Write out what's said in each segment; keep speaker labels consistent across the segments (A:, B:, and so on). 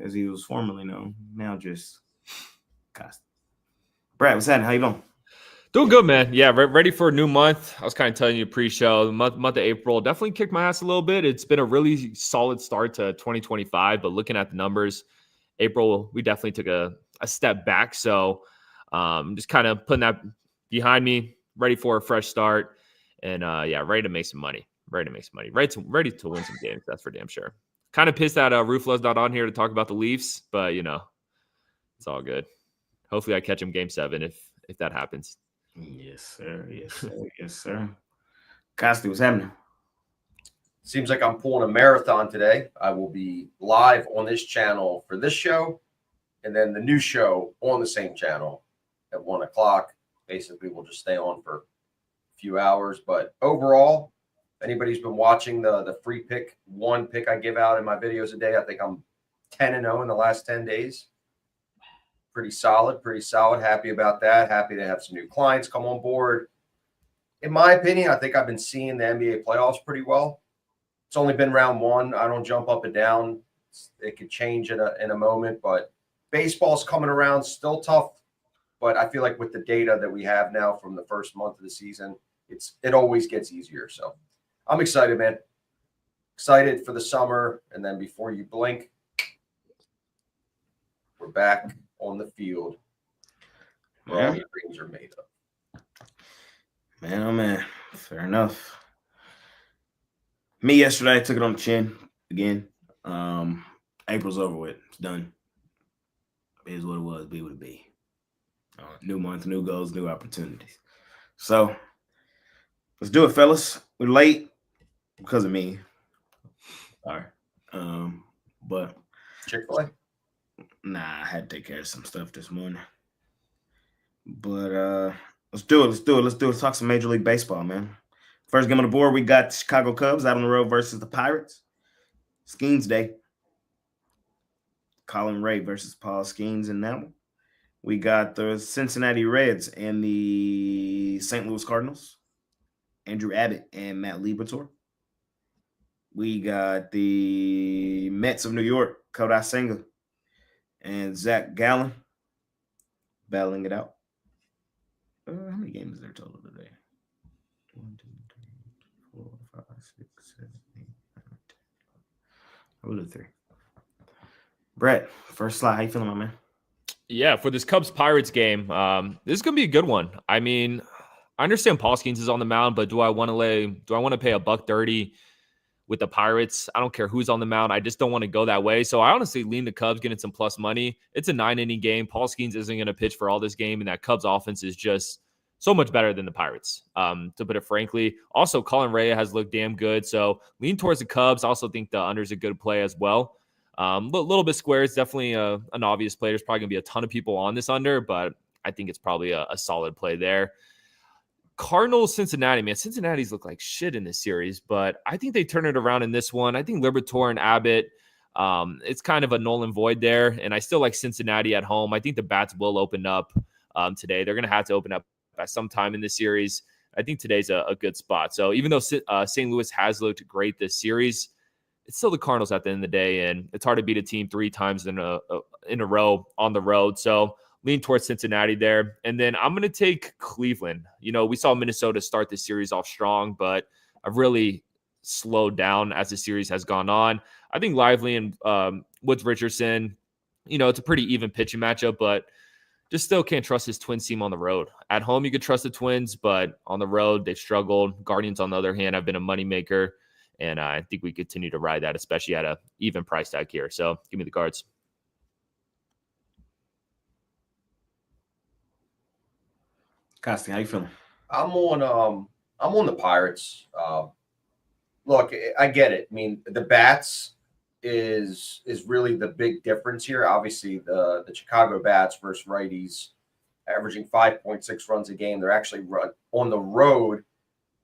A: as he was formerly known. Now just Costa. Brad, what's happening? How you doing?
B: Doing good, man. Yeah, ready for a new month. I was kind of telling you pre-show, the month of April definitely kicked my ass a little bit. It's been a really solid start to 2025, but looking at the numbers, April, we definitely took a step back. So just kind of putting that behind me, ready for a fresh start. And ready to make some money. Ready to win some games. That's for damn sure. Kind of pissed that Ruflo's not on here to talk about the Leafs, but it's all good. Hopefully I catch him game 7 if that happens.
A: Yes, sir. Yes, sir. Yes, sir. Costi, what's happening?
C: Seems like I'm pulling a marathon today. I will be live on this channel for this show, and then the new show on the same channel at 1 o'clock. Basically, we'll just stay on for a few hours. But overall, if anybody's been watching the free pick, one pick I give out in my videos a day, I think I'm 10-0 in the last 10 days. Pretty solid. Happy about that. Happy to have some new clients come on board. In my opinion, I think I've been seeing the NBA playoffs pretty well. It's only been round 1. I don't jump up and down. It could change in a moment, but baseball's coming around, still tough. But I feel like with the data that we have now from the first month of the season, it always gets easier. So I'm excited, man. Excited for the summer. And then before you blink, we're back on the field where all your dreams are made of.
A: Man, oh man. Fair enough. Me yesterday, I took it on the chin again. April's over with. It's done. It is what it was. Be what it be. New month, new goals, new opportunities. So let's do it, fellas. We're late because of me. Sorry. But
C: Chick-fil-A?
A: Nah, I had to take care of some stuff this morning. But let's do it. Let's talk some Major League Baseball, man. First game on the board, we got the Chicago Cubs out on the road versus the Pirates. Skeens Day. Colin Ray versus Paul Skeens in that one. We got the Cincinnati Reds and the St. Louis Cardinals. Andrew Abbott and Matt Liberatore. We got the Mets of New York, Kodai Senga and Zach Gallen battling it out. How many games is there total today? 1, 2, 3, 4, 5, 6, 7, 8, 9, 10. I will do 3. Brett, first slide. How you feeling, my man?
B: Yeah, for this Cubs-Pirates game, this is going to be a good one. I mean, I understand Paul Skeens is on the mound, but do I want to pay $130 with the Pirates? I don't care who's on the mound. I just don't want to go that way. So I honestly lean the Cubs getting some plus money. It's a 9-inning game. Paul Skeens isn't going to pitch for all this game, and that Cubs offense is just so much better than the Pirates, to put it frankly. Also, Colin Ray has looked damn good. So lean towards the Cubs. I also think the under's a good play as well. A little bit square. It's definitely an obvious play. There's probably going to be a ton of people on this under, but I think it's probably a solid play there. Cardinals, Cincinnati, man. Cincinnati's look like shit in this series, but I think they turn it around in this one. I think Liberatore and Abbott, it's kind of a null and void there, and I still like Cincinnati at home. I think the bats will open up today. They're going to have to open up at some time in this series. I think today's a good spot. So even though St. Louis has looked great this series, it's still the Cardinals at the end of the day, and it's hard to beat a team 3 times in a row on the road. So lean towards Cincinnati there. And then I'm going to take Cleveland. We saw Minnesota start this series off strong, but I've really slowed down as the series has gone on. I think Lively and Woods Richardson, it's a pretty even pitching matchup, but just still can't trust his Twins team on the road. At home, you could trust the Twins, but on the road, they've struggled. Guardians, on the other hand, have been a moneymaker. And I think we continue to ride that, especially at an even price tag here. So give me the Cards.
A: Costi, how you feeling?
C: I'm on the Pirates. Look, I get it. I mean, the bats is really the big difference here. Obviously, the Chicago bats versus righties, averaging 5.6 runs a game. They're actually on the road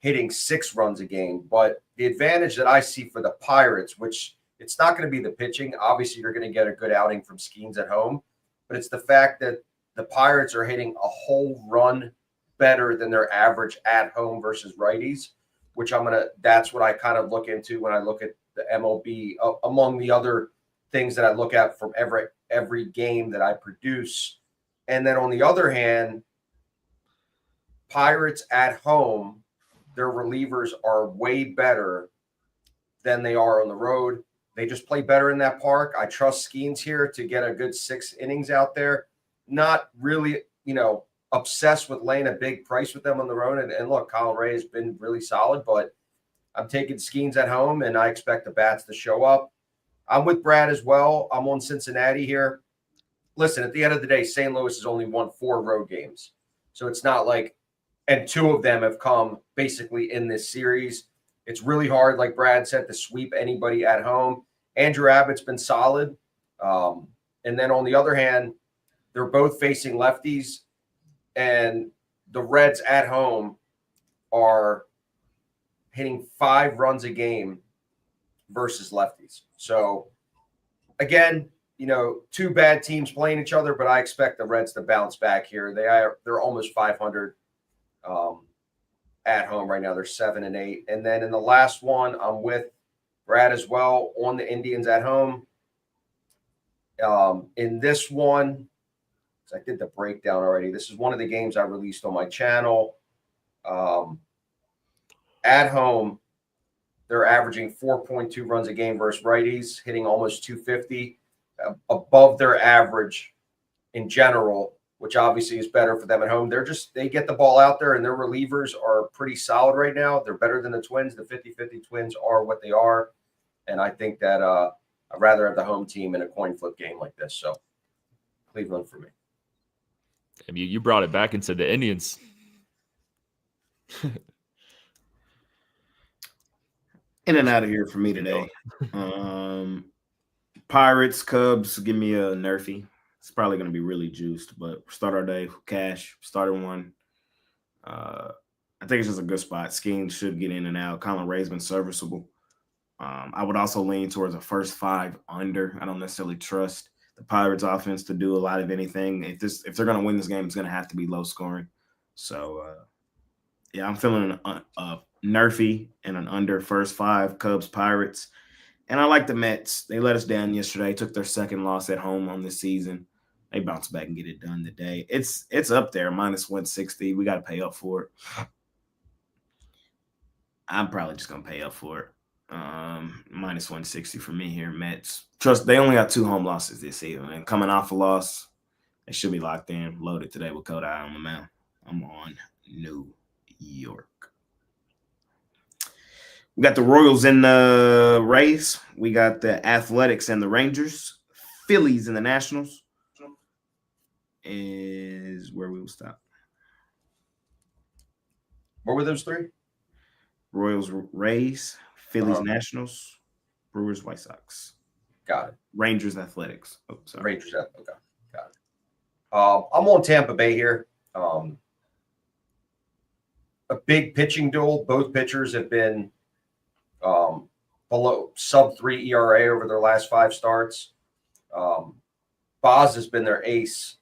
C: hitting 6 runs a game. But the advantage that I see for the Pirates, which it's not going to be the pitching. Obviously, you're going to get a good outing from Skeens at home. But it's the fact that the Pirates are hitting a whole run better than their average at home versus righties, which that's what I kind of look into when I look at the MLB among the other things that I look at from every game that I produce. And then on the other hand, Pirates at home, their relievers are way better than they are on the road. They just play better in that park. I trust Skeens here to get a good 6 innings out there. Not really, obsessed with laying a big price with them on the road. And look, Colin Ray has been really solid, but I'm taking Skeens at home, and I expect the bats to show up. I'm with Brad as well. I'm on Cincinnati here. Listen, at the end of the day, St. Louis has only won 4 road games. So it's not like, and 2 of them have come basically in this series. It's really hard, like Brad said, to sweep anybody at home. Andrew Abbott's been solid. And then on the other hand, they're both facing lefties, and the Reds at home are hitting 5 runs a game versus lefties. So again, 2 bad teams playing each other, but I expect the Reds to bounce back here. They're almost 500 at home right now. They're 7-8. And then in the last one, I'm with Brad as well on the Indians at home. In this one, I did the breakdown already. This is one of the games I released on my channel. At home, they're averaging 4.2 runs a game versus righties, hitting almost 250, above their average in general, which obviously is better for them at home. They get the ball out there, and their relievers are pretty solid right now. They're better than the Twins. The 50-50 Twins are what they are. And I think that I'd rather have the home team in a coin flip game like this. So Cleveland for me.
B: You brought it back into the Indians.
A: In and out of here for me today. Pirates, Cubs, give me a Nerfy. It's probably going to be really juiced, but start our day cash. Starting one. I think it's just a good spot. Skeens should get in and out. Colin Ray's been serviceable. I would also lean towards a first 5 under. I don't necessarily trust the Pirates offense to do a lot of anything. If they're going to win this game, it's going to have to be low scoring. So, yeah, I'm feeling a Nerfy and an under first 5 Cubs Pirates. And I like the Mets. They let us down yesterday. Took their second loss at home on this season. They bounce back and get it done today. It's up there, minus 160. We got to pay up for it. I'm probably just going to pay up for it. Minus 160 for me here, Mets. Trust, they only got 2 home losses this season. And coming off a loss, they should be locked in, loaded today with Kodai on the mound. I'm on New York. We got the Royals and the Rays. We got the Athletics and the Rangers. Phillies and the Nationals is where we will stop.
C: What were those 3?
A: Royals, Rays, Phillies, Nationals, Brewers, White Sox.
C: Got it.
A: Rangers, Athletics. Oh, sorry.
C: Rangers, okay. Got it. I'm on Tampa Bay here. A big pitching duel. Both pitchers have been below sub-3 ERA over their last 5 starts. Boz has been their ace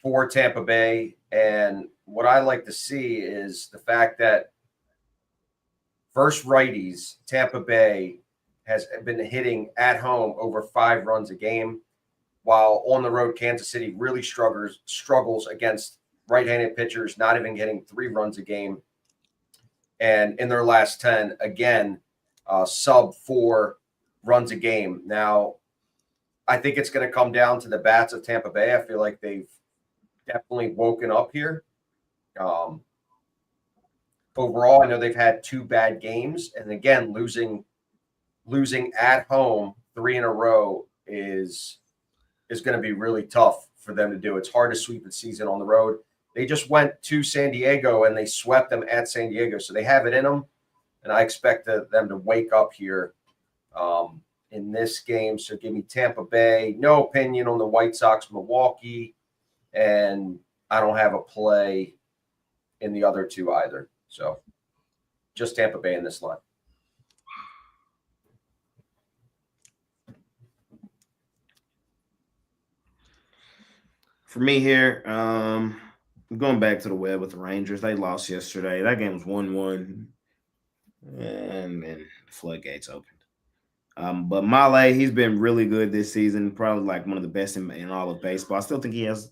C: for Tampa Bay. And what I like to see is the fact that versus righties, Tampa Bay has been hitting at home over 5 runs a game, while on the road, Kansas City really struggles against right-handed pitchers, not even getting 3 runs a game. And in their last 10, again, sub 4 runs a game. Now, I think it's going to come down to the bats of Tampa Bay. I feel like they've definitely woken up here. Overall, I know they've had 2 bad games. And again, losing at home 3 in a row is going to be really tough for them to do. It's hard to sweep the season on the road. They just went to San Diego and they swept them at San Diego. So they have it in them. And I expect them to wake up here in this game. So give me Tampa Bay. No opinion on the White Sox, Milwaukee. And I don't have a play in the other 2 either. So just Tampa Bay in this line.
A: For me here, going back to the web with the Rangers. They lost yesterday. That game was 1-1. And then the floodgates opened. But Male, he's been really good this season. Probably like one of the best in all of baseball. I still think he has.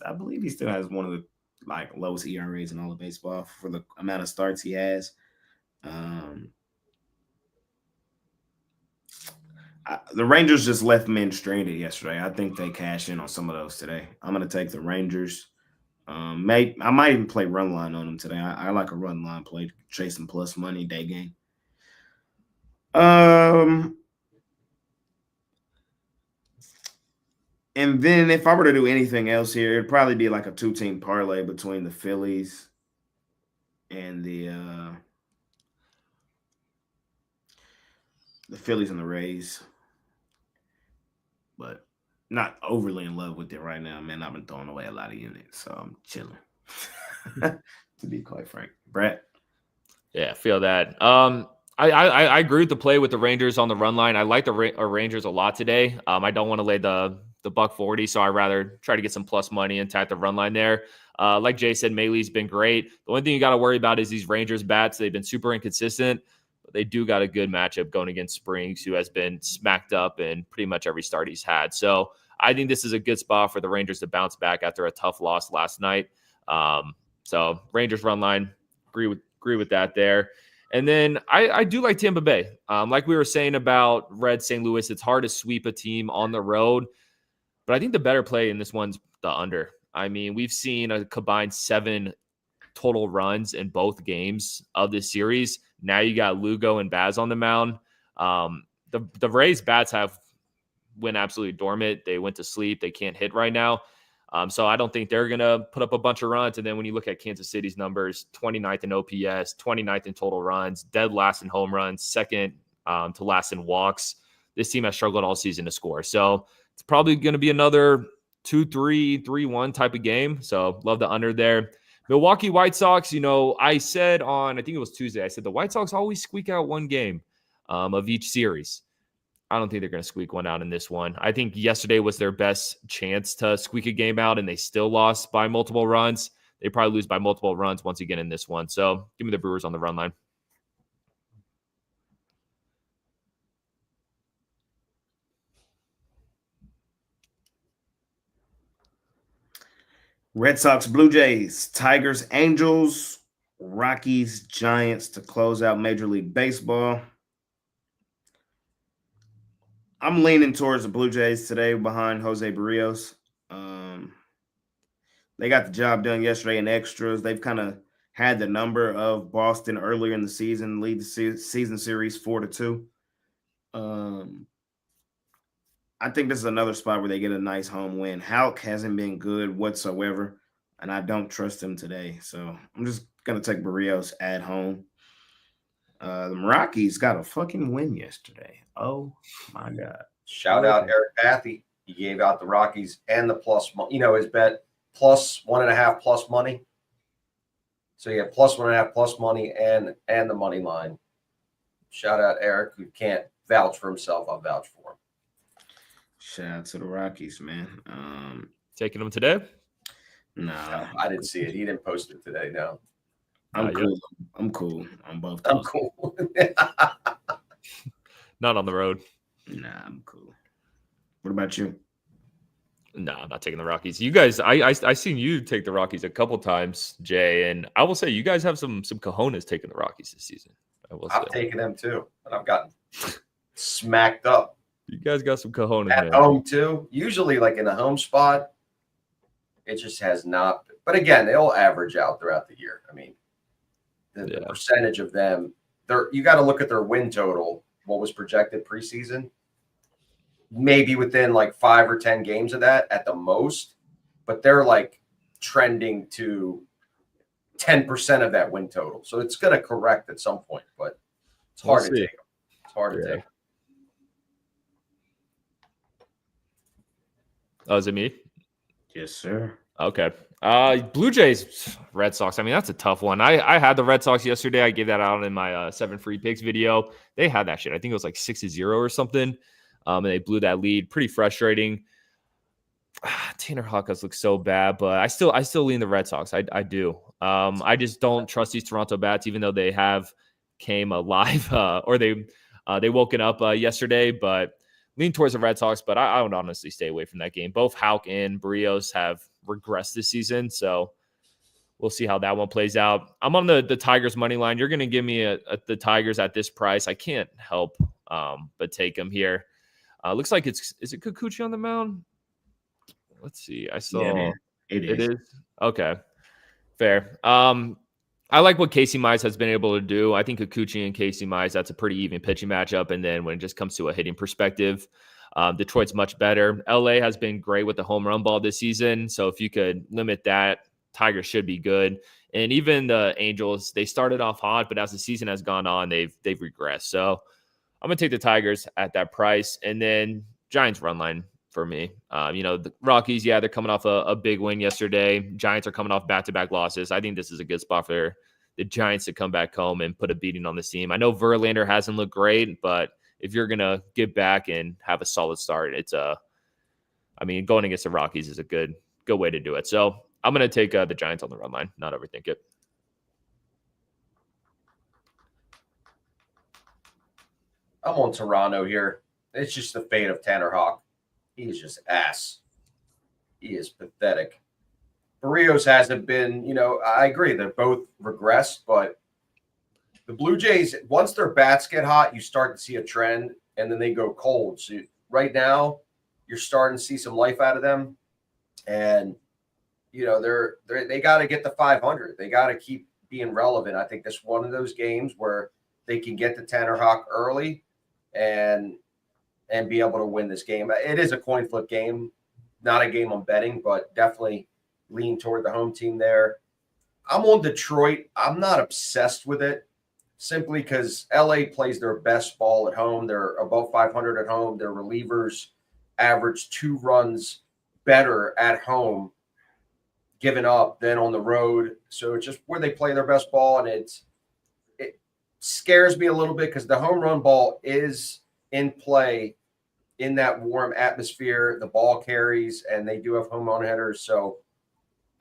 A: I believe he still has one of the like lowest ERAs in all of baseball for the amount of starts he has. The Rangers just left men stranded yesterday. I think they cash in on some of those today. I'm going to take the Rangers. I might even play run line on them today. I like a run line play, chasing plus money day game. And then if I were to do anything else here, it'd probably be like a 2-team parlay between the Phillies and the Phillies and the Rays. But not overly in love with it right now, man. I've been throwing away a lot of units, so I'm chilling. To be quite frank, Brett.
B: Yeah, feel that. I agree with the play with the Rangers on the run line. I like the Rangers a lot today. I don't want to lay the $140, so I rather try to get some plus money and tap the run line there. Like Jay said, Maylee's been great. The only thing you got to worry about is these Rangers bats. They've been super inconsistent, but they do got a good matchup going against Springs, who has been smacked up in pretty much every start he's had. So I think this is a good spot for the Rangers to bounce back after a tough loss last night. So Rangers run line, agree with that there. And then I do like Tampa Bay. Like we were saying about Red St. Louis, it's hard to sweep a team on the road. But I think the better play in this one's the under. I mean, we've seen a combined 7 total runs in both games of this series. Now you got Lugo and Baz on the mound. The Rays bats went absolutely dormant. They went to sleep. They can't hit right now. So I don't think they're going to put up a bunch of runs. And then when you look at Kansas City's numbers, 29th in OPS, 29th in total runs, dead last in home runs, second to last in walks. This team has struggled all season to score. So it's probably going to be another 2-3, 3-1 type of game. So love the under there. Milwaukee White Sox, I said I think it was Tuesday, I said the White Sox always squeak out one game of each series. I don't think they're going to squeak one out in this one. I think yesterday was their best chance to squeak a game out, and they still lost by multiple runs. They probably lose by multiple runs once again in this one. So give me the Brewers on the run line.
A: Red Sox, Blue Jays, Tigers, Angels, Rockies, Giants to close out Major League Baseball. I'm leaning towards the Blue Jays today behind Jose Barrios. They got the job done yesterday in extras. They've kind of had the number of Boston earlier in the season, lead the season series 4-2. I think this is another spot where they get a nice home win. Houck hasn't been good whatsoever, and I don't trust him today. So I'm just going to take Barrios at home. The Rockies got a fucking win yesterday. Oh, my God.
C: Shout out Eric Bathy. He gave out the Rockies and the plus, his bet plus 1.5 plus money. So you have plus 1.5 plus money and the money line. Shout out Eric, who can't vouch for himself. I'll vouch for him.
A: Shout out to the Rockies, man.
B: Taking them today?
A: No,
C: I didn't see it. He didn't post it today. No.
A: I'm cool. Yet. I'm cool on both.
C: I'm cool.
B: Not on the road.
A: Nah, I'm cool. What about you?
B: No, I'm not taking the Rockies. You guys, I seen you take the Rockies a couple times, Jay, and I will say you guys have some cojones taking the Rockies this season.
C: I've taken them too, but I've gotten smacked up.
B: You guys got some cojones
C: at home too. Usually, like in a home spot, it just has not. But again, they all average out throughout the year. I mean, the percentage of them, you got to look at their win total. What was projected preseason? Maybe within like 5 or 10 games of that at the most, but they're like trending to 10% of that win total. So it's going to correct at some point, but it's hard to take them. It's hard to take them.
B: Oh, is it me?
A: Yes, sir.
B: Okay. Blue Jays, Red Sox. I mean, that's a tough one. I had the Red Sox yesterday. I gave that out in my 7 free picks video. They had that shit. I think it was like 6-0 or something. And they blew that lead. Pretty frustrating. Tanner Hawkins looks so bad, but I still lean the Red Sox. I do. I just don't trust these Toronto bats, even though they have came alive or they They woken up yesterday, but lean towards the Red Sox. But I would honestly stay away from that game. Both Houck and Barrios have regressed this season, so we'll see how that one plays out. I'm on the Tigers money line. You're going to give me the Tigers at this price. I can't help but take them here. Looks like is it Kikuchi on the mound? Let's see. I saw
A: Yeah, it is.
B: Okay. Fair. I like what Casey Mize has been able to do. I think Kikuchi and Casey Mize, that's a pretty even pitching matchup. And then when it just comes to a hitting perspective, Detroit's much better. LA has been great with the home run ball this season. So if you could limit that, Tigers should be good. And even the Angels, they started off hot, but as the season has gone on, they've regressed. So I'm going to take the Tigers at that price. And then Giants run line for me. The Rockies, they're coming off a big win yesterday. Giants are coming off back-to-back losses. I think this is a good spot for the Giants to come back home and put a beating on this team. I know Verlander hasn't looked great, but if you're going to get back and have a solid start, going against the Rockies is a good way to do it. So I'm going to take the Giants on the run line, not overthink it.
C: I'm on Toronto here. It's just the fate of Tanner Houck. He is just ass. He is pathetic. Barrios hasn't been, I agree. They're both regressed, but the Blue Jays, once their bats get hot, you start to see a trend, and then they go cold. So right now, you're starting to see some life out of them. And, they got to get to 500. They got to keep being relevant. I think this is one of those games where they can get to Tanner Houck early and be able to win this game. It is a coin flip game, not a game I'm betting, but definitely lean toward the home team there. I'm on Detroit. I'm not obsessed with it simply because LA plays their best ball at home. They're above 500 at home. Their relievers average 2 runs better at home given up than on the road. So it's just where they play their best ball, and it scares me a little bit because the home run ball is in play in that warm atmosphere. The ball carries, and they do have home run hitters. So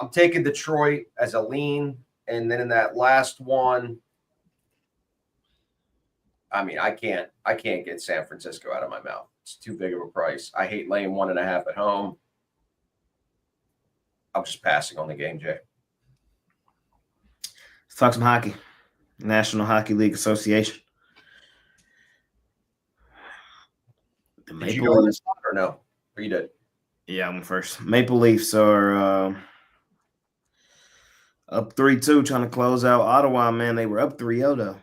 C: I'm taking Detroit as a lean. And then in that last one, I can't get San Francisco out of my mouth. It's too big of a price. I hate laying 1.5 at home. I'm just passing on the game, Jay.
A: Let's talk some hockey. National Hockey League Association.
C: Did you go on this one or no? Or you did?
A: Yeah, I'm first. Maple Leafs are up 3-2, trying to close out Ottawa, man. They were up 3-0, though.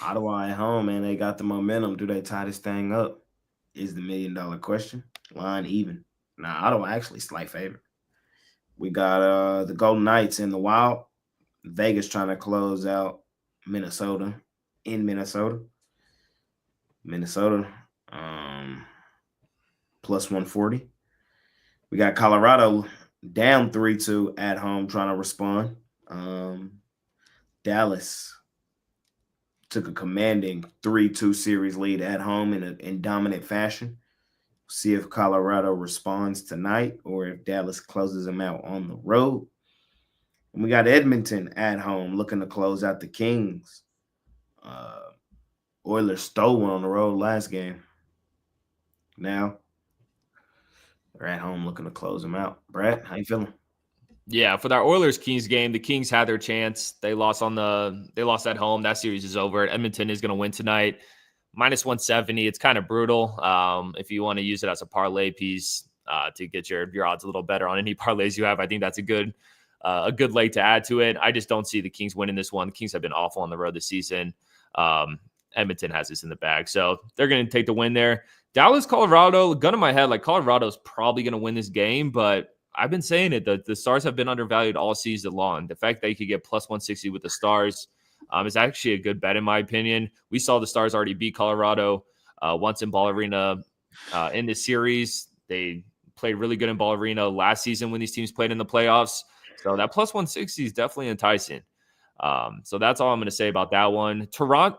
A: Ottawa at home, man. They got the momentum. Do they tie this thing up? Is the $1 million question. Line even. Now, Ottawa actually slight favorite. We got the Golden Knights and the Wild. Vegas trying to close out Minnesota in Minnesota. Plus 140. We got Colorado down 3-2 at home trying to respond. Dallas took a commanding 3-2 series lead at home in dominant fashion. See if Colorado responds tonight or if Dallas closes them out on the road. And we got Edmonton at home looking to close out the Kings. Oilers stole one on the road last game. Now they're at home looking to close them out. Brad, how you feeling?
B: Yeah, for that Oilers-Kings game, the Kings had their chance. They lost at home. That series is over. Edmonton is going to win tonight. Minus 170. It's kind of brutal. If you want to use it as a parlay piece to get your odds a little better on any parlays you have, I think that's a good leg to add to it. I just don't see the Kings winning this one. The Kings have been awful on the road this season. Edmonton has this in the bag, so they're going to take the win there. Dallas, Colorado, gun in my head, like Colorado's probably going to win this game, but I've been saying it. The Stars have been undervalued all season long. The fact that you could get plus 160 with the Stars is actually a good bet, in my opinion. We saw the Stars already beat Colorado once in Ball Arena in this series. They played really good in Ball Arena last season when these teams played in the playoffs. So that plus 160 is definitely enticing. So that's all I'm going to say about that one. Toronto,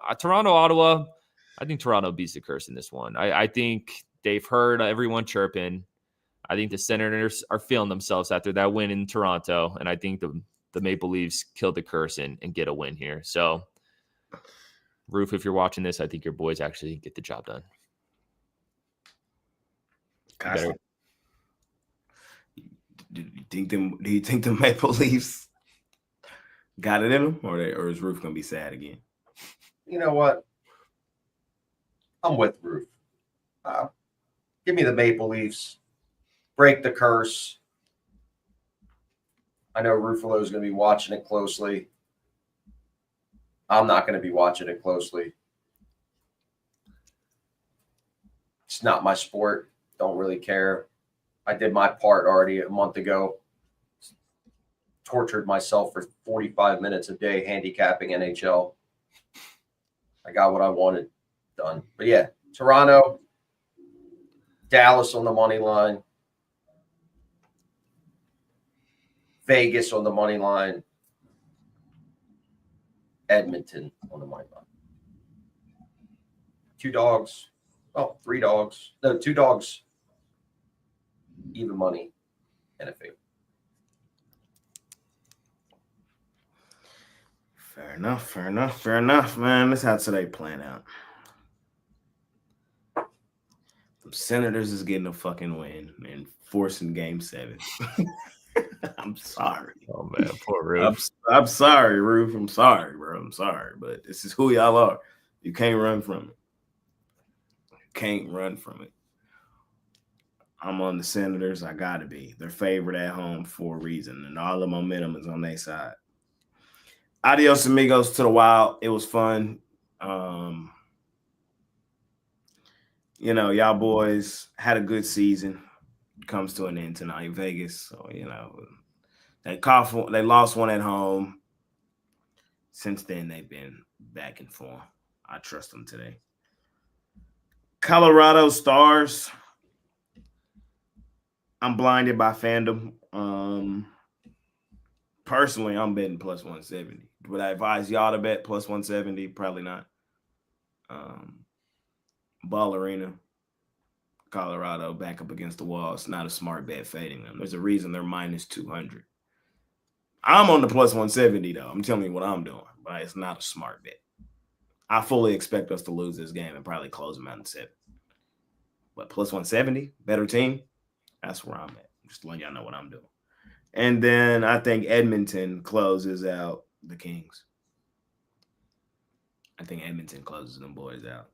B: Ottawa. I think Toronto beats the curse in this one. I think they've heard everyone chirping. I think the Senators are feeling themselves after that win in Toronto, and I think the Maple Leafs killed the curse and get a win here. So Roof, if you're watching this, I think your boys actually get the job done.
A: Costa, do you think the Maple Leafs got it in them, or is Roof gonna be sad again?
C: You know what? I'm with Roof. Give me the Maple Leafs. Break the curse. I know Ruffalo is going to be watching it closely. I'm not going to be watching it closely. It's not my sport. Don't really care. I did my part already a month ago. Tortured myself for 45 minutes a day handicapping NHL. I got what I wanted done. But yeah, Toronto, Dallas on the money line, Vegas on the money line, Edmonton on the money line. 2 dogs. Oh, 3 dogs. No, 2 dogs. Even money and a favorite.
A: Fair enough, man. That's how today playing out. The Senators is getting a fucking win and forcing Game 7. I'm sorry.
B: Oh man, poor Roof.
A: I'm sorry, Roof. I'm sorry, bro. I'm sorry, but this is who y'all are. You can't run from it. Can't run from it. I'm on the Senators. I gotta be. They're favored at home for a reason, and all the momentum is on their side. Adios amigos to the Wild. It was fun. Y'all boys had a good season. Comes to an end tonight, Vegas. So they lost one at home. Since then, they've been back in form. I trust them today. Colorado Stars. I'm blinded by fandom. Personally, I'm betting plus 170. Would I advise y'all to bet plus 170? Probably not. Ball Arena, Colorado, back up against the wall. It's not a smart bet fading them. There's a reason they're minus 200. I'm on the plus 170, though. I'm telling you what I'm doing, but it's not a smart bet. I fully expect us to lose this game and probably close them out in 7. But plus 170, better team, that's where I'm at. Just letting y'all know what I'm doing. And then I think Edmonton closes out the Kings. I think Edmonton closes them boys out.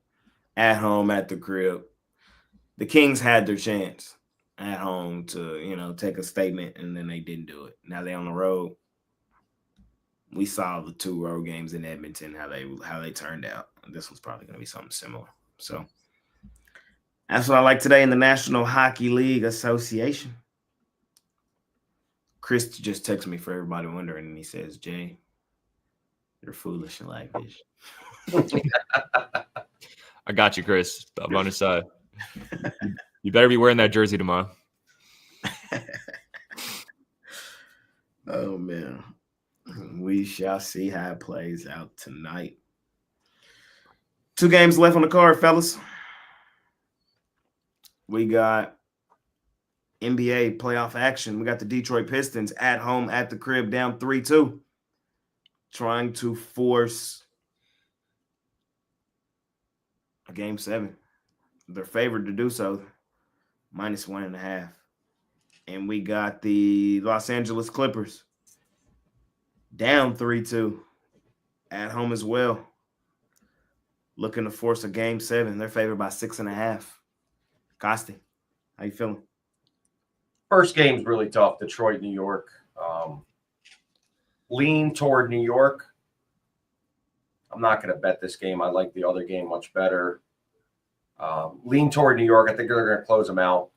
A: At home, at the crib. The Kings had their chance at home to, take a statement, and then they didn't do it. Now they on the road. We saw the 2 road games in Edmonton, how they turned out. And this one's probably going to be something similar. So that's what I like today in the National Hockey League Association. Chris just texted me for everybody wondering, and he says, Jay, you're foolish and like this.
B: I got you, Chris. I'm on your side. You better be wearing that jersey tomorrow.
A: Oh, man. We shall see how it plays out tonight. 2 games left on the card, fellas. We got NBA playoff action. We got the Detroit Pistons at home at the crib down 3-2, trying to force a Game 7. They're favored to do so, minus 1.5. And we got the Los Angeles Clippers down 3-2 at home as well, looking to force a Game 7. They're favored by 6.5. Costi, how you feeling?
C: First game's really tough. Detroit, New York. Lean toward New York. I'm not going to bet this game. I like the other game much better. Lean toward New York. I think they're going to close them out.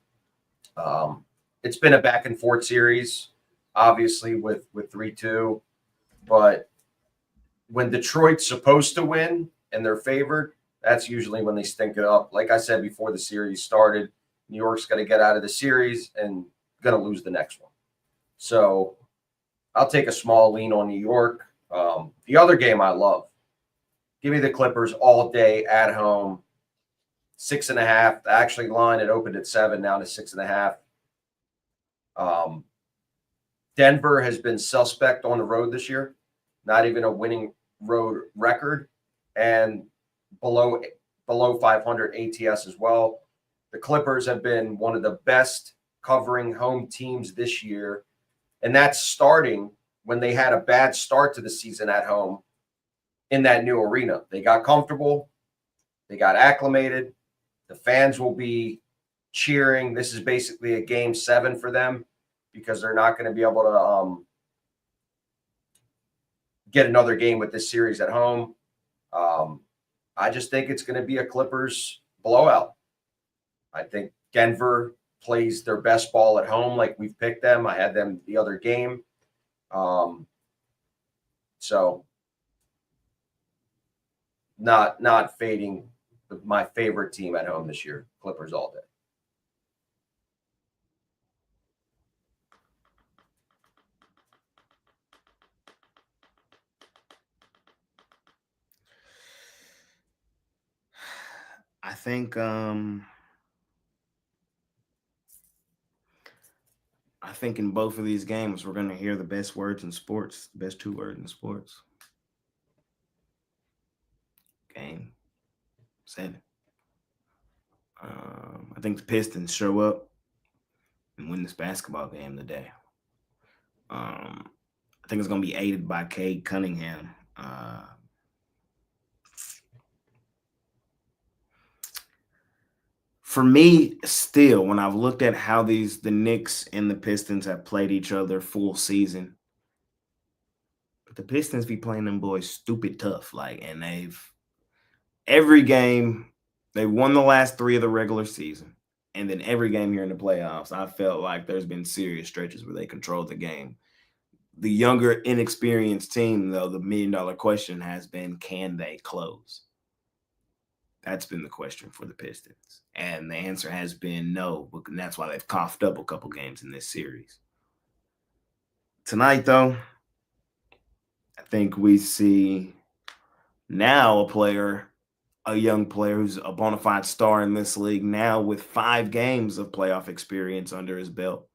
C: It's been a back and forth series, obviously, with 3-2. But when Detroit's supposed to win and they're favored, that's usually when they stink it up. Like I said before the series started, New York's going to get out of the series and going to lose the next one. So I'll take a small lean on New York. The other game I love. Give me the Clippers all day at home. 6.5. The actually line, it opened at 7, now to 6.5. Denver has been suspect on the road this year. Not even a winning road record. and below 500 ATS as well. The Clippers have been one of the best covering home teams this year, and that's starting when they had a bad start to the season at home in that new arena. They got comfortable, they got acclimated. The fans will be cheering. This is basically a game 7 for them because they're not going to be able to get another game with this series at home. I just think it's going to be a Clippers blowout. I think Denver plays their best ball at home like we've picked them. I had them the other game. So not fading my favorite team at home this year, Clippers all day.
A: I think in both of these games, we're going to hear the best words in sports, the best 2 words in sports. Game 7. I think the Pistons show up and win this basketball game today. I think it's going to be aided by Cade Cunningham. For me, still, when I've looked at how the Knicks and the Pistons have played each other full season, the Pistons be playing them boys stupid tough. And every game, they won the last 3 of the regular season. And then every game here in the playoffs, I felt like there's been serious stretches where they controlled the game. The younger, inexperienced team, though, the $1 million question has been, can they close? That's been the question for the Pistons. And the answer has been no, and that's why they've coughed up a couple games in this series. Tonight, though, I think we see now a young player who's a bona fide star in this league now with 5 games of playoff experience under his belt.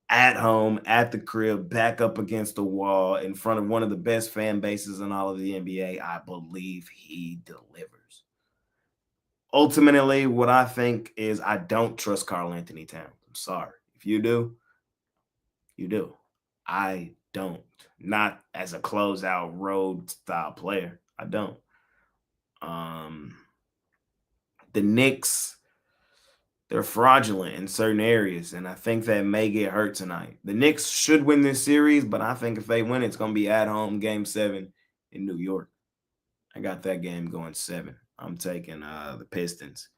A: At home, at the crib, back up against the wall in front of one of the best fan bases in all of the NBA. I believe he delivers. Ultimately, what I think is I don't trust Karl-Anthony Towns. I'm sorry. If you do, you do. I don't. Not as a closeout road style player. I don't. The Knicks, they're fraudulent in certain areas, and I think that may get hurt tonight. The Knicks should win this series, but I think if they win, it's going to be at home, game 7 in New York. I got that game going 7. I'm taking the Pistons.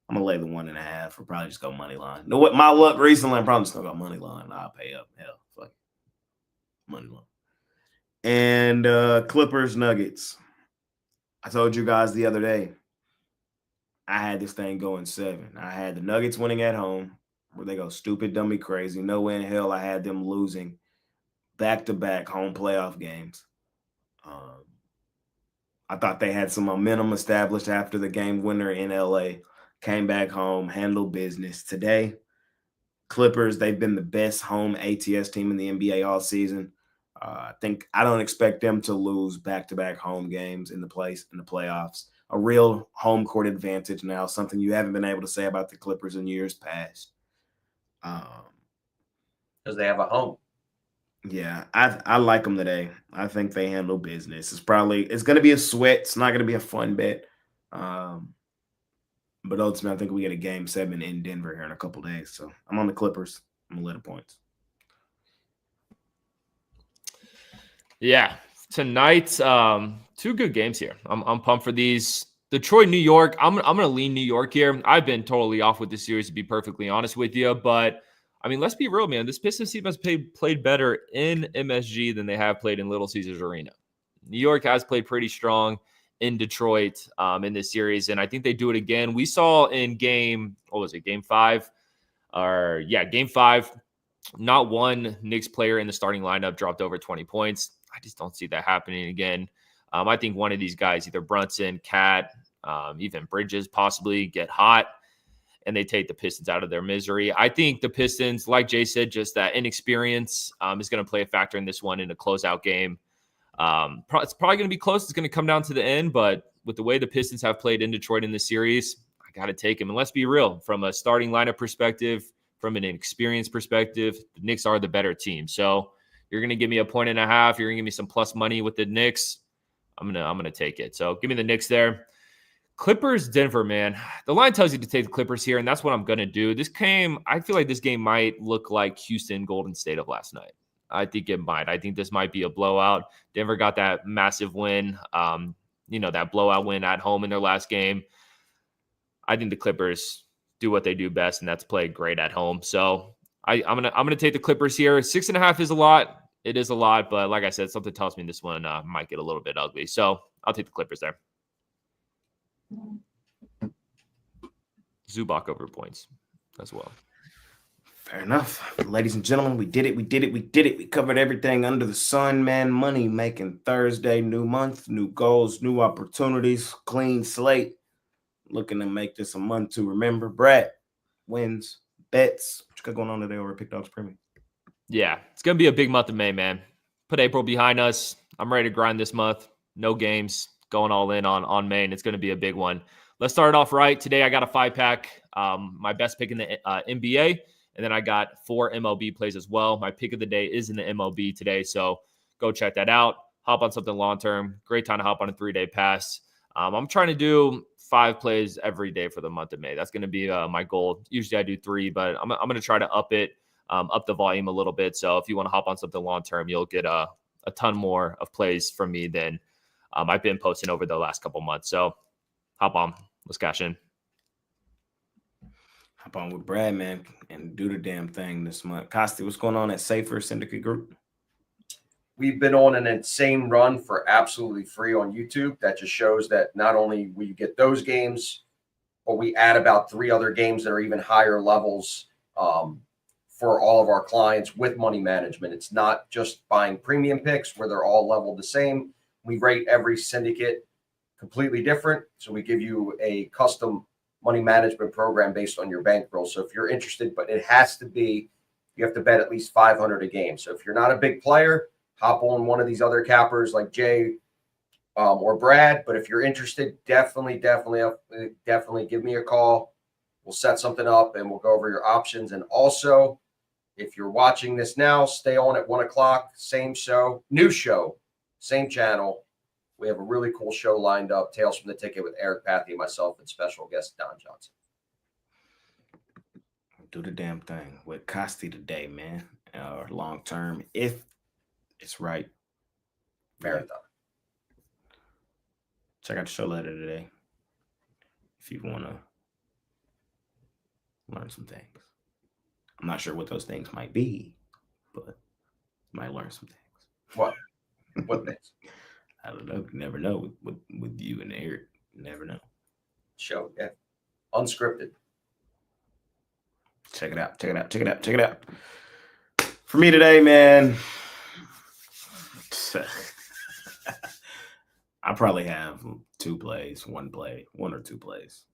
A: I'm going to lay the 1.5 or probably just go money line. You know what? My luck recently, I'm probably just going to go money line. I'll pay up. Hell, fuck it. Money line. And Clippers Nuggets. I told you guys the other day, I had this thing going 7. I had the Nuggets winning at home, where they go stupid, dummy, crazy. No way in hell I had them losing back-to-back home playoff games. I thought they had some momentum established after the game winner in LA. Came back home, handled business. Today, Clippers, they've been the best home ATS team in the NBA all season. I don't expect them to lose back-to-back home games in the playoffs. A real home court advantage now, something you haven't been able to say about the Clippers in years past.
C: Because they have a home.
A: Yeah, I like them today. I think they handle business. It's going to be a sweat. It's not going to be a fun bet. But ultimately, I think we get a game 7 in Denver here in a couple days. So I'm on the Clippers. I'm going to let the points.
B: Yeah, tonight, 2 good games here. I'm pumped for these. Detroit, New York. I'm gonna lean New York here. I've been totally off with this series, to be perfectly honest with you. But I mean, let's be real, man. This Pistons team has played better in MSG than they have played in Little Caesars Arena. New York has played pretty strong in Detroit in this series, and I think they do it again. We saw in game 5? Game 5. Not one Knicks player in the starting lineup dropped over 20 points. I just don't see that happening again. I think one of these guys, either Brunson, Cat, even Bridges, possibly get hot, and they take the Pistons out of their misery. I think the Pistons, like Jay said, just that inexperience is going to play a factor in this one in a closeout game. It's probably going to be close. It's going to come down to the end, but with the way the Pistons have played in Detroit in this series, I got to take them. And let's be real, from a starting lineup perspective, from an experience perspective, the Knicks are the better team. So you're going to give me 1.5 points. You're going to give me some plus money with the Knicks. I'm gonna take it. So give me the Knicks there. Clippers, Denver, man. The line tells you to take the Clippers here, and that's what I'm going to do. I feel like this game might look like Houston Golden State of last night. I think it might. I think this might be a blowout. Denver got that massive win, that blowout win at home in their last game. I think the Clippers do what they do best, and that's play great at home. So I'm gonna take the Clippers here. 6.5 is a lot. It is a lot, but like I said, something tells me this one might get a little bit ugly. So I'll take the Clippers there. Zubac over points as well.
A: Fair enough. Ladies and gentlemen, we did it. We covered everything under the sun, man. Money making Thursday, new month, new goals, new opportunities, clean slate. Looking to make this a month to remember. Brad, wins, bets. What you got going on today over at Pick Dogs Premium?
B: Yeah, it's going to be a big month of May, man. Put April behind us. I'm ready to grind this month. No games. Going all in on May, and it's going to be a big one. Let's start it off right. Today, I got a 5-pack. My best pick in the NBA, and then I got 4 MLB plays as well. My pick of the day is in the MLB today, so go check that out. Hop on something long-term. Great time to hop on a 3-day pass. I'm trying to do 5 plays every day for the month of May. That's going to be my goal. Usually I do 3, but I'm going to try to up it, up the volume a little bit. So if you want to hop on something long-term, you'll get a ton more of plays from me than I've been posting over the last couple months. So hop on. Let's cash in.
A: Hop on with Brad, man, and do the damn thing this month. Costi, what's going on at Safer Syndicate Group?
C: We've been on an insane run for absolutely free on YouTube. That just shows that not only will you get those games, but we add about 3 other games that are even higher levels for all of our clients with money management. It's not just buying premium picks where they're all leveled the same. We rate every syndicate completely different. So we give you a custom money management program based on your bankroll. So if you're interested, but it has to be, you have to bet at least 500 a game. So if you're not a big player, hop on one of these other cappers like Jay or Brad. But if you're interested, definitely give me a call. We'll set something up and we'll go over your options. And also, if you're watching this now, stay on at 1 o'clock, same show, new show, same channel. We have a really cool show lined up, Tales from the Ticket with Eric Pathy, myself, and special guest Don Johnson.
A: Do the damn thing with Costi today, man. Long term, if it's right.
C: Marathon.
A: Check out the show letter today if you want to learn some things. I'm not sure what those things might be, but you might learn some things.
C: What? What things?
A: I don't know. You never know with you and Eric. You never know.
C: Show, yeah. Unscripted.
A: Check it out. For me today, man, I probably have 2 plays, 1 or 2 plays.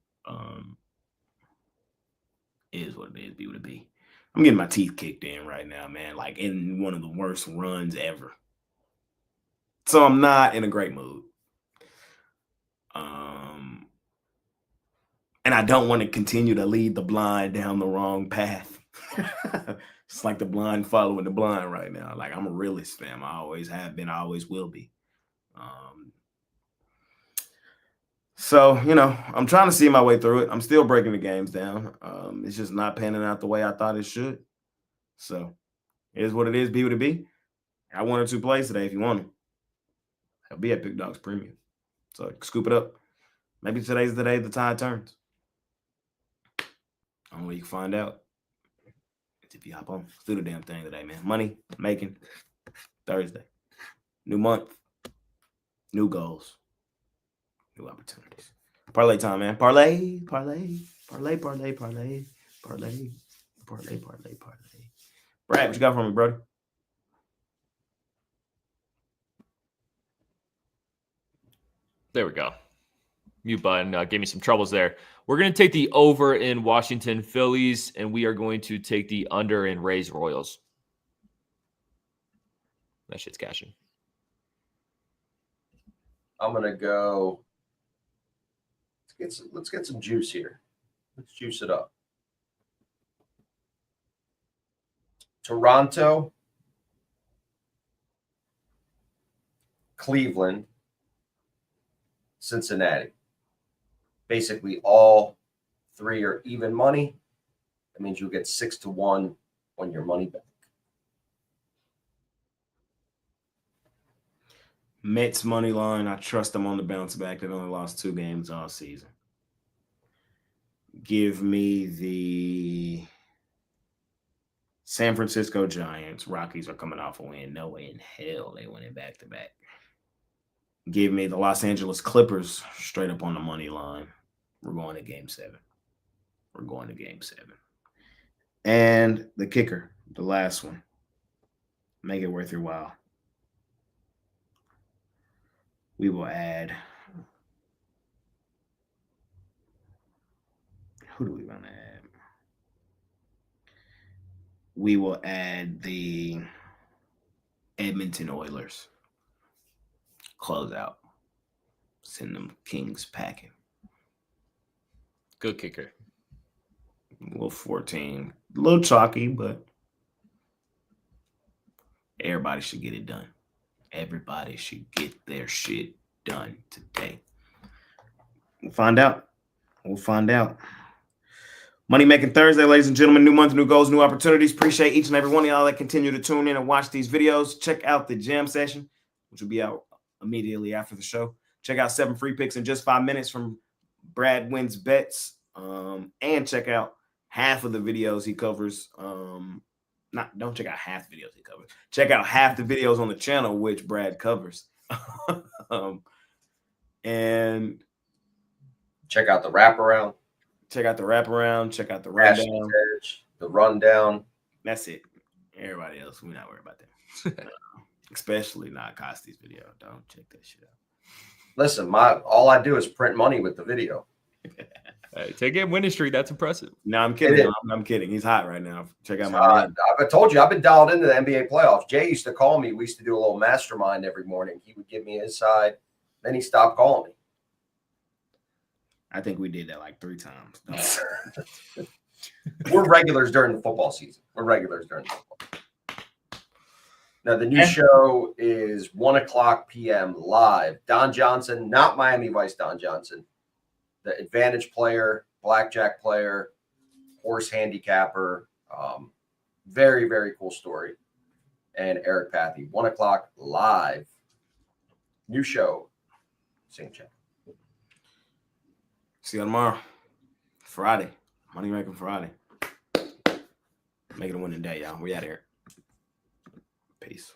A: Is what it is, be what it be. I'm getting my teeth kicked in right now, man, like in one of the worst runs ever. So I'm not in a great mood. And I don't want to continue to lead the blind down the wrong path. It's like the blind following the blind right now. Like, I'm a realist, fam. I always have been. I always will be. So, I'm trying to see my way through it. I'm still breaking the games down. It's just not panning out the way I thought it should. So, it is what it is. Be what it be. I 1 or 2 plays today if you want them. I'll be at Big Dogs Premium. So, scoop it up. Maybe today's the day the tide turns. Only way you can find out is if you hop on. Let's do the damn thing today, man. Money making Thursday. New month. New goals. New opportunities. Parlay time, man. Parlay. Brad, what you got for me, brother?
B: There we go. Mute button gave me some troubles there. We're going to take the over in Washington Phillies, and we are going to take the under in Rays Royals. That shit's cashing.
C: I'm gonna go. Let's get some juice here. Let's juice it up. Toronto, Cleveland, Cincinnati. Basically, all three are even money. That means you'll get 6-1 on your money back.
A: Mets money line. I trust them on the bounce back. They've only lost 2 games all season. Give me the San Francisco Giants. Rockies are coming off a win. No way in hell they win it back to back. Give me the Los Angeles Clippers straight up on the money line. We're going to game 7. We're going to game 7. And the kicker, the last one. Make it worth your while. We will add. Who do we want to add? We will add the Edmonton Oilers. Close out. Send them Kings packing.
B: Good kicker.
A: Little 14. A little chalky, but everybody should get it done. Everybody should get their shit done today. We'll find out. We'll find out. Money Making Thursday, ladies and gentlemen. New month, new goals, new opportunities. Appreciate each and every one of y'all that continue to tune in and watch these videos. Check out the jam session, which will be out immediately after the show. Check out 7 free picks in just 5 minutes from Brad Wins Bets. And check out half of the videos he covers. Don't check out half the videos he covers. Check out half the videos on the channel which Brad covers. And
C: check out the wraparound.
A: Check out the wraparound. Check out the rundown.
C: The rundown.
A: That's it. Everybody else, we're not worried about that. Especially not Costy's video. Don't check that shit out.
C: Listen, all I do is print money with the video.
B: Hey, take game winning streak. That's impressive.
A: No, I'm kidding. I'm kidding. He's hot right now. Check out my man.
C: I told you, I've been dialed into the NBA playoffs. Jay used to call me. We used to do a little mastermind every morning. He would give me his side. Then he stopped calling me.
A: I think we did that like 3 times.
C: We're regulars during the football season. Now, the new show is 1:00 p.m. live. Don Johnson, not Miami Vice Don Johnson, the advantage player, blackjack player, horse handicapper. Very, very cool story. And Eric Pathy, 1:00 live. New show. Same channel.
A: See you tomorrow. Friday. Money Making Friday. Make it a winning day, y'all. We out here. Peace.